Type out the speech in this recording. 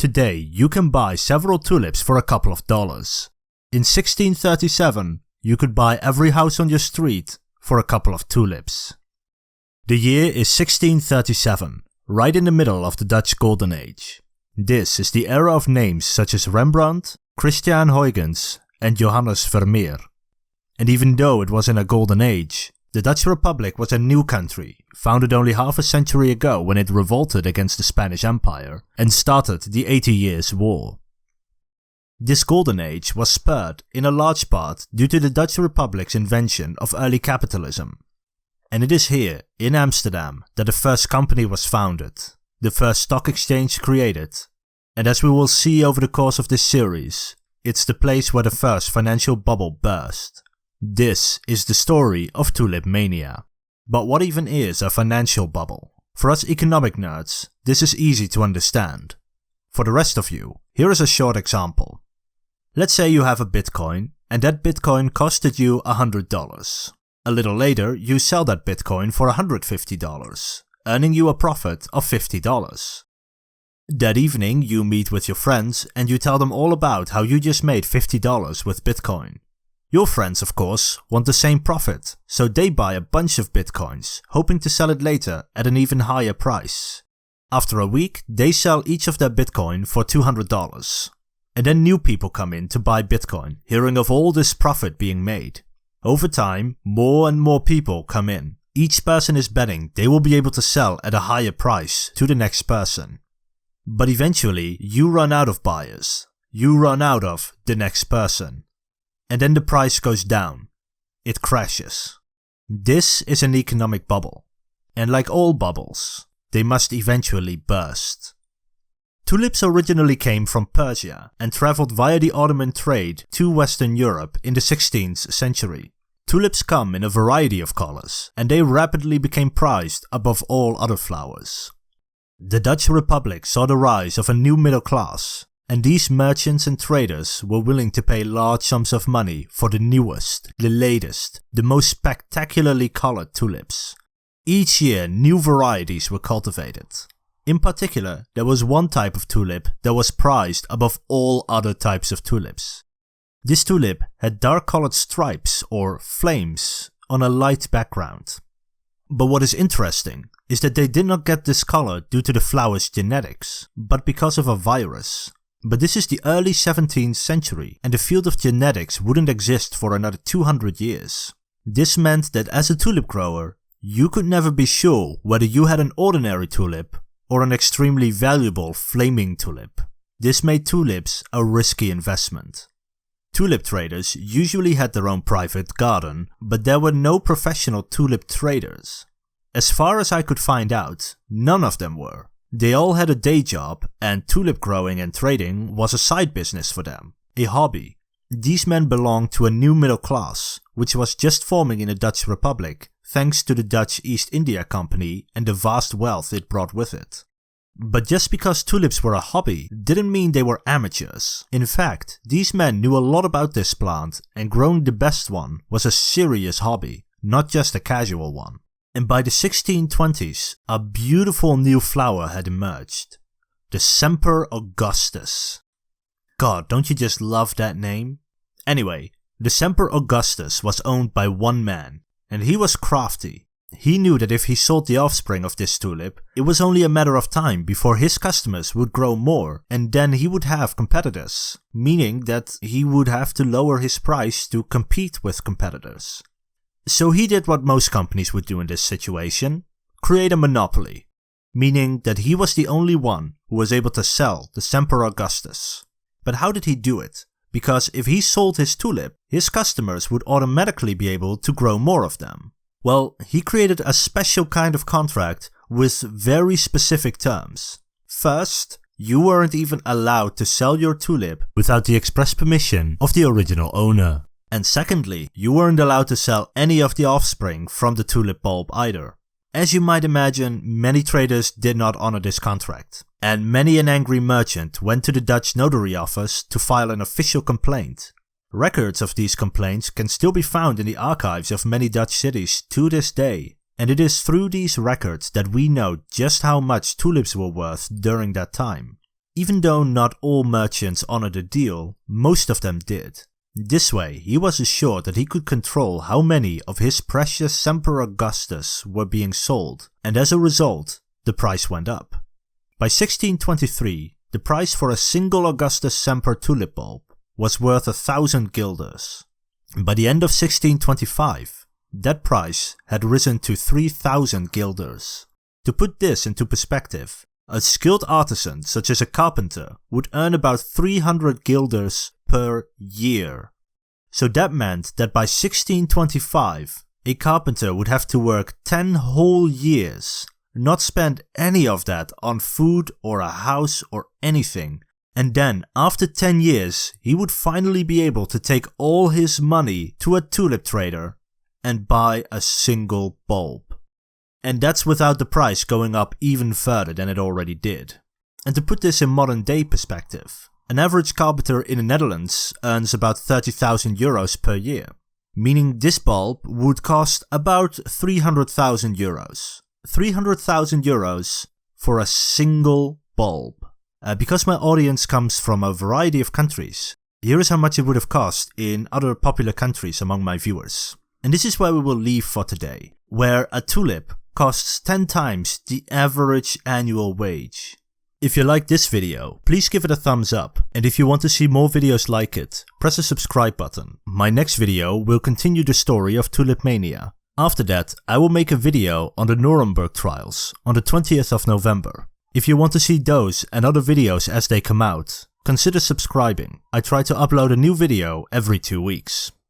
Today, you can buy several tulips for a couple of dollars. In 1637, you could buy every house on your street for a couple of tulips. The year is 1637, right in the middle of the Dutch Golden Age. This is the era of names such as Rembrandt, Christian Huygens, and Johannes Vermeer. And even though it was in a golden age, the Dutch Republic was a new country, founded only half a century ago when it revolted against the Spanish Empire and started the 80 Years' War. This golden age was spurred in a large part due to the Dutch Republic's invention of early capitalism. And it is here, in Amsterdam, that the first company was founded, the first stock exchange created, and as we will see over the course of this series, it's the place where the first financial bubble burst. This is the story of tulip mania. But what even is a financial bubble? For us economic nerds, this is easy to understand. For the rest of you, here is a short example. Let's say you have a Bitcoin, and that Bitcoin costed you $100. A little later, you sell that Bitcoin for $150, earning you a profit of $50. That evening, you meet with your friends and you tell them all about how you just made $50 with Bitcoin. Your friends, of course, want the same profit, so they buy a bunch of Bitcoins, hoping to sell it later at an even higher price. After a week, they sell each of their Bitcoin for $200. And then new people come in to buy Bitcoin, hearing of all this profit being made. Over time, more and more people come in. Each person is betting they will be able to sell at a higher price to the next person. But eventually, you run out of buyers. You run out of the next person. And then the price goes down. It crashes. This is an economic bubble. And like all bubbles, they must eventually burst. Tulips originally came from Persia and traveled via the Ottoman trade to Western Europe in the 16th century. Tulips come in a variety of colors, and they rapidly became prized above all other flowers. The Dutch Republic saw the rise of a new middle class, and these merchants and traders were willing to pay large sums of money for the newest, the latest, the most spectacularly colored tulips. Each year, new varieties were cultivated. In particular, there was one type of tulip that was prized above all other types of tulips. This tulip had dark-colored stripes, or flames, on a light background. But what is interesting is that they did not get this color due to the flower's genetics, but because of a virus. But this is the early 17th century, and the field of genetics wouldn't exist for another 200 years. This meant that as a tulip grower, you could never be sure whether you had an ordinary tulip or an extremely valuable flaming tulip. This made tulips a risky investment. Tulip traders usually had their own private garden, but there were no professional tulip traders. As far as I could find out, none of them were. They all had a day job, and tulip growing and trading was a side business for them, a hobby. These men belonged to a new middle class, which was just forming in the Dutch Republic, thanks to the Dutch East India Company and the vast wealth it brought with it. But just because tulips were a hobby didn't mean they were amateurs. In fact, these men knew a lot about this plant, and growing the best one was a serious hobby, not just a casual one. And by the 1620s, a beautiful new flower had emerged. The Semper Augustus. God, don't you just love that name? Anyway, the Semper Augustus was owned by one man, and he was crafty. He knew that if he sold the offspring of this tulip, it was only a matter of time before his customers would grow more, and then he would have competitors, meaning that he would have to lower his price to compete with competitors. So he did what most companies would do in this situation: create a monopoly, meaning that he was the only one who was able to sell the Semper Augustus. But how did he do it? Because if he sold his tulip, his customers would automatically be able to grow more of them. Well, he created a special kind of contract with very specific terms. First, you weren't even allowed to sell your tulip without the express permission of the original owner. And secondly, you weren't allowed to sell any of the offspring from the tulip bulb either. As you might imagine, many traders did not honor this contract, and many an angry merchant went to the Dutch notary office to file an official complaint. Records of these complaints can still be found in the archives of many Dutch cities to this day, and it is through these records that we know just how much tulips were worth during that time. Even though not all merchants honored the deal, most of them did. This way, he was assured that he could control how many of his precious Semper Augustus were being sold, and as a result, the price went up. By 1623, the price for a single Augustus Semper tulip bulb was worth 1,000 guilders. By the end of 1625, that price had risen to 3,000 guilders. To put this into perspective, a skilled artisan such as a carpenter would earn about 300 guilders per year. So that meant that by 1625, a carpenter would have to work 10 whole years, not spend any of that on food or a house or anything, and then after 10 years he would finally be able to take all his money to a tulip trader and buy a single bulb. And that's without the price going up even further than it already did. And to put this in modern day perspective, an average carpenter in the Netherlands earns about 30,000 euros per year, meaning this bulb would cost about 300,000 euros. 300,000 euros for a single bulb. Because my audience comes from a variety of countries, here is how much it would have cost in other popular countries among my viewers. And this is where we will leave for today, where a tulip costs 10 times the average annual wage. If you like this video, please give it a thumbs up, and if you want to see more videos like it, press the subscribe button. My next video will continue the story of tulip mania. After that, I will make a video on the Nuremberg trials on the 20th of November. If you want to see those and other videos as they come out, consider subscribing. I try to upload a new video every 2 weeks.